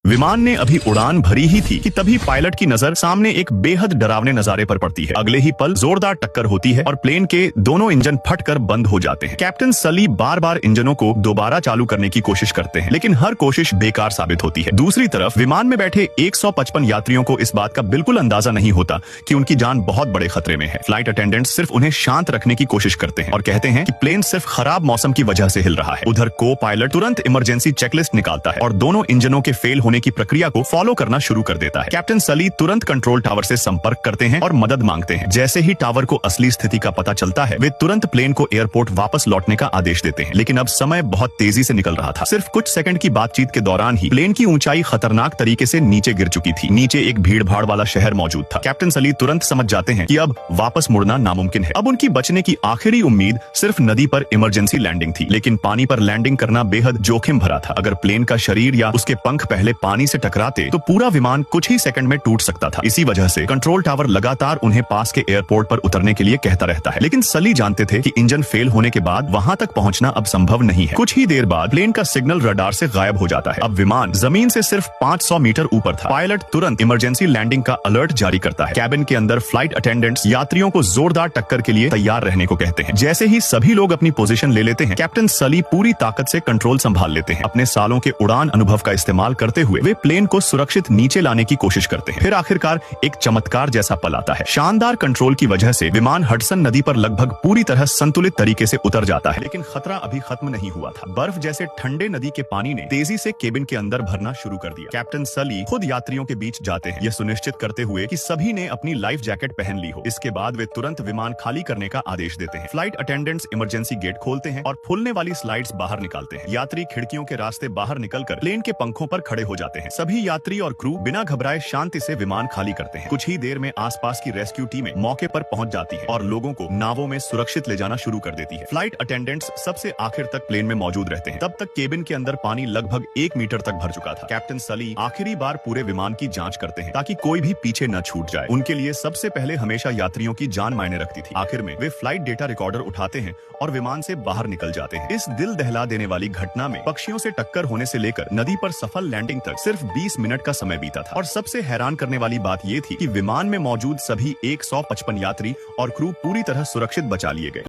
विमान ने अभी उड़ान भरी ही थी कि तभी पायलट की नजर सामने एक बेहद डरावने नजारे पर पड़ती है। अगले ही पल जोरदार टक्कर होती है और प्लेन के दोनों इंजन फटकर बंद हो जाते हैं। कैप्टन सली बार बार इंजनों को दोबारा चालू करने की कोशिश करते हैं, लेकिन हर कोशिश बेकार साबित होती है। दूसरी तरफ विमान में बैठे 155 यात्रियों को इस बात का बिल्कुल अंदाजा नहीं होता कि उनकी जान बहुत बड़े खतरे में है। फ्लाइट अटेंडेंट्स सिर्फ उन्हें शांत रखने की कोशिश करते हैं और कहते हैं कि प्लेन सिर्फ खराब मौसम की वजह से हिल रहा है। उधर को पायलट तुरंत इमरजेंसी चेकलिस्ट निकालता है और दोनों इंजनों के फेल होने की प्रक्रिया को फॉलो करना शुरू कर देता है। कैप्टन सली तुरंत कंट्रोल टावर से संपर्क करते हैं और मदद मांगते हैं। जैसे ही टावर को असली स्थिति का पता चलता है, वे तुरंत प्लेन को एयरपोर्ट वापस लौटने का आदेश देते हैं। लेकिन अब समय बहुत तेजी से निकल रहा था। सिर्फ कुछ सेकंड की बातचीत के दौरान ही प्लेन की ऊंचाई खतरनाक तरीके से नीचे गिर चुकी थी। नीचे एक भीड़ भाड़ वाला शहर मौजूद था। कैप्टन सली तुरंत समझ जाते हैं कि अब वापस मुड़ना नामुमकिन है। अब उनकी बचने की आखिरी उम्मीद सिर्फ नदी पर इमरजेंसी लैंडिंग थी, लेकिन पानी पर लैंडिंग करना बेहद जोखिम भरा था। अगर प्लेन का शरीर या उसके पंख पहले पानी से टकराते तो पूरा विमान कुछ ही सेकंड में टूट सकता था। इसी वजह से कंट्रोल टावर लगातार उन्हें पास के एयरपोर्ट पर उतरने के लिए कहता रहता है, लेकिन सली जानते थे कि इंजन फेल होने के बाद वहां तक पहुंचना अब संभव नहीं है। कुछ ही देर बाद प्लेन का सिग्नल रडार से गायब हो जाता है। अब विमान जमीन से सिर्फ 500 मीटर ऊपर था। पायलट तुरंत इमरजेंसी लैंडिंग का अलर्ट जारी करता है। कैबिन के अंदर फ्लाइट अटेंडेंट्स यात्रियों को जोरदार टक्कर के लिए तैयार रहने को कहते हैं। जैसे ही सभी लोग अपनी पोजीशन ले लेते हैं, कैप्टन सली पूरी ताकत से कंट्रोल संभाल लेते हैं। अपने सालों के उड़ान अनुभव का इस्तेमाल करते हुए वे प्लेन को सुरक्षित नीचे लाने की कोशिश करते हैं। फिर आखिरकार एक चमत्कार जैसा पल आता है। शानदार कंट्रोल की वजह से विमान हडसन नदी पर लगभग पूरी तरह संतुलित तरीके से उतर जाता है। लेकिन खतरा अभी खत्म नहीं हुआ था। बर्फ जैसे ठंडे नदी के पानी ने तेजी से केबिन के अंदर भरना शुरू कर दिया। कैप्टन सली खुद यात्रियों के बीच जाते हैं, यह सुनिश्चित करते हुए कि सभी ने अपनी लाइफ जैकेट पहन ली हो। इसके बाद वे तुरंत विमान खाली करने का आदेश देते हैं। फ्लाइट अटेंडेंट्स इमरजेंसी गेट खोलते हैं और खुलने वाली स्लाइड्स बाहर निकालते हैं। यात्री खिड़कियों के रास्ते बाहर निकलकर प्लेन के पंखों पर खड़े हो जाते हैं। सभी यात्री और क्रू बिना घबराए शांति से विमान खाली करते हैं। कुछ ही देर में आसपास की रेस्क्यू टीमें मौके पर पहुंच जाती है और लोगों को नावों में सुरक्षित ले जाना शुरू कर देती है। फ्लाइट अटेंडेंट्स सबसे आखिर तक प्लेन में मौजूद रहते हैं। तब तक केबिन के अंदर पानी लगभग 1 मीटर तक भर चुका था। कैप्टन सली आखिरी बार पूरे विमान की जांच करते हैं ताकि कोई भी पीछे न छूट जाए। उनके लिए सबसे पहले हमेशा यात्रियों की जान मायने रखती थी। आखिर में वे फ्लाइट डेटा रिकॉर्डर उठाते हैं और विमान से बाहर निकल जाते हैं। इस दिल दहला देने वाली घटना में पक्षियों से टक्कर होने से लेकर नदी पर सफल लैंडिंग तक सिर्फ 20 मिनट का समय बीता था। और सबसे हैरान करने वाली बात यह थी कि विमान में मौजूद सभी 155 यात्री और क्रू पूरी तरह सुरक्षित बचा लिए गए।